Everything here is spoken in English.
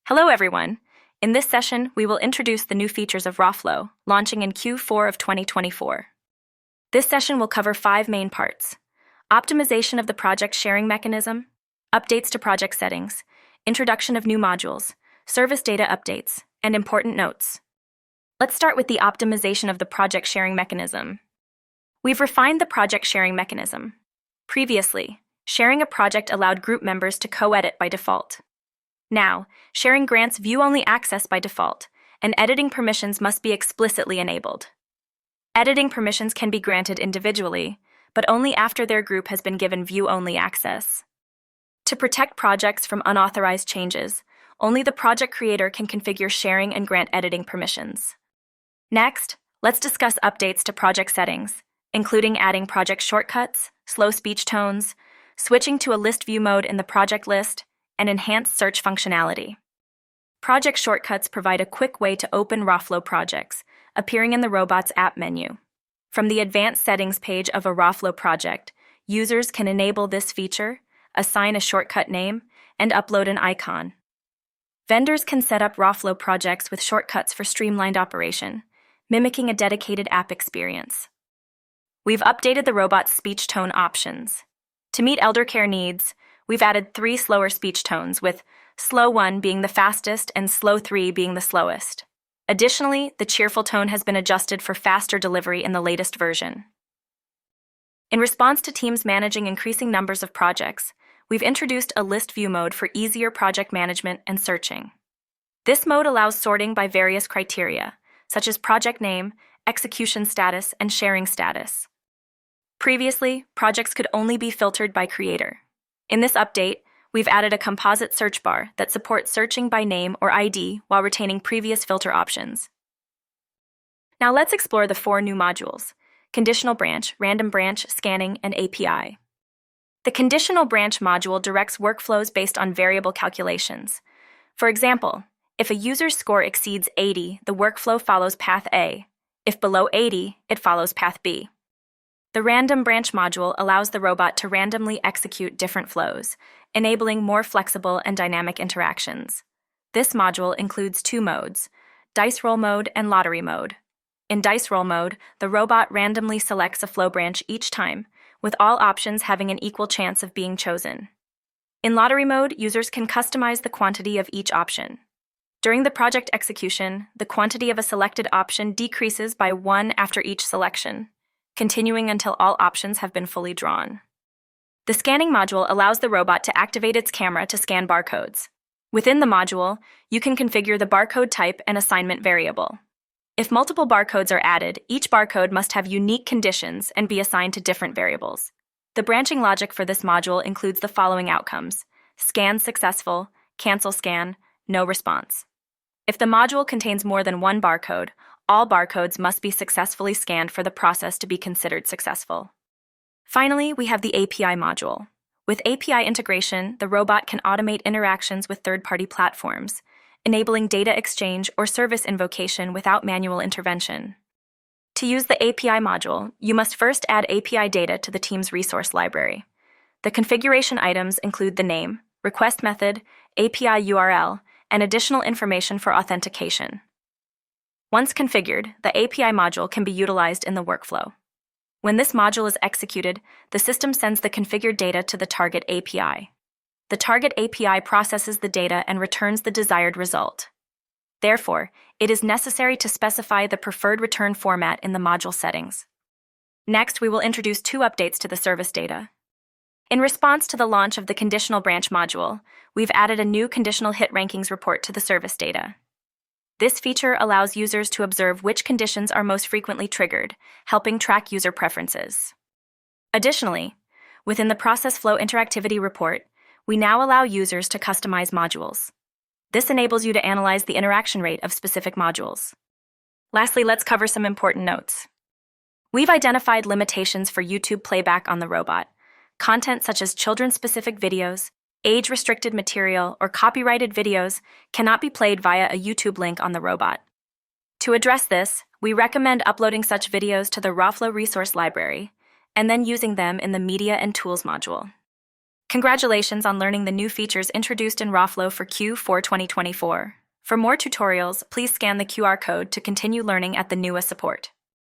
Hello everyone! In this session, we will introduce the new features of Roflow, launching in Q4 of 2024. This session will cover 5 main parts: optimization of the project sharing mechanism, updates to project settings, introduction of new modules, service data updates, and important notes. Let's start with the optimization of the project sharing mechanism. We've refined the project sharing mechanism. Previously, sharing a project allowed group members to co-edit by default. Now, sharing grants view-only access by default, and editing permissions must be explicitly enabled. Editing permissions can be granted individually, but only after their group has been given view-only access. To protect projects from unauthorized changes, only the project creator can configure sharing and grant editing permissions. Next, let's discuss updates to project settings, including adding project shortcuts, slow speech tones, switching to a list view mode in the project list, and enhanced search functionality. Project shortcuts provide a quick way to open Roflow projects, appearing in the robot's app menu. From the advanced settings page of a Roflow project, users can enable this feature, assign a shortcut name, and upload an icon. Vendors can set up Roflow projects with shortcuts for streamlined operation, mimicking a dedicated app experience. We've updated the robot's speech tone options. To meet elder care needs, we've added 3 slower speech tones, with slow 1 being the fastest and slow 3 being the slowest. Additionally, the cheerful tone has been adjusted for faster delivery in the latest version. In response to teams managing increasing numbers of projects, we've introduced a list view mode for easier project management and searching. This mode allows sorting by various criteria, such as project name, execution status, and sharing status. Previously, projects could only be filtered by creator. In this update, we've added a composite search bar that supports searching by name or ID while retaining previous filter options. Now let's explore the 4 new modules: Conditional Branch, Random Branch, Scanning, and API. The Conditional Branch module directs workflows based on variable calculations. For example, if a user's score exceeds 80, the workflow follows path A. If below 80, it follows path B. The Random Branch module allows the robot to randomly execute different flows, enabling more flexible and dynamic interactions. This module includes 2 modes: dice roll mode and lottery mode. In dice roll mode, the robot randomly selects a flow branch each time, with all options having an equal chance of being chosen. In lottery mode, users can customize the quantity of each option. During the project execution, the quantity of a selected option decreases by 1 after each selection, continuing until all options have been fully drawn. The Scanning module allows the robot to activate its camera to scan barcodes. Within the module, you can configure the barcode type and assignment variable. If multiple barcodes are added, each barcode must have unique conditions and be assigned to different variables. The branching logic for this module includes the following outcomes: scan successful, cancel scan, no response. If the module contains more than 1 barcode, all barcodes must be successfully scanned for the process to be considered successful. Finally, we have the API module. With API integration, the robot can automate interactions with third-party platforms, enabling data exchange or service invocation without manual intervention. To use the API module, you must first add API data to the team's resource library. The configuration items include the name, request method, API URL, and additional information for authentication. Once configured, the API module can be utilized in the workflow. When this module is executed, the system sends the configured data to the target API. The target API processes the data and returns the desired result. Therefore, it is necessary to specify the preferred return format in the module settings. Next, we will introduce 2 updates to the service data. In response to the launch of the Conditional Branch module, we've added a new conditional hit rankings report to the service data. This feature allows users to observe which conditions are most frequently triggered, helping track user preferences. Additionally, within the Process Flow Interactivity report, we now allow users to customize modules. This enables you to analyze the interaction rate of specific modules. Lastly, let's cover some important notes. We've identified limitations for YouTube playback on the robot. Content such as children-specific videos, age-restricted material, or copyrighted videos cannot be played via a YouTube link on the robot. To address this, we recommend uploading such videos to the Roflow resource library and then using them in the Media and Tools module. Congratulations on learning the new features introduced in Roflow for Q4 2024. For more tutorials, please scan the QR code to continue learning at the newest support.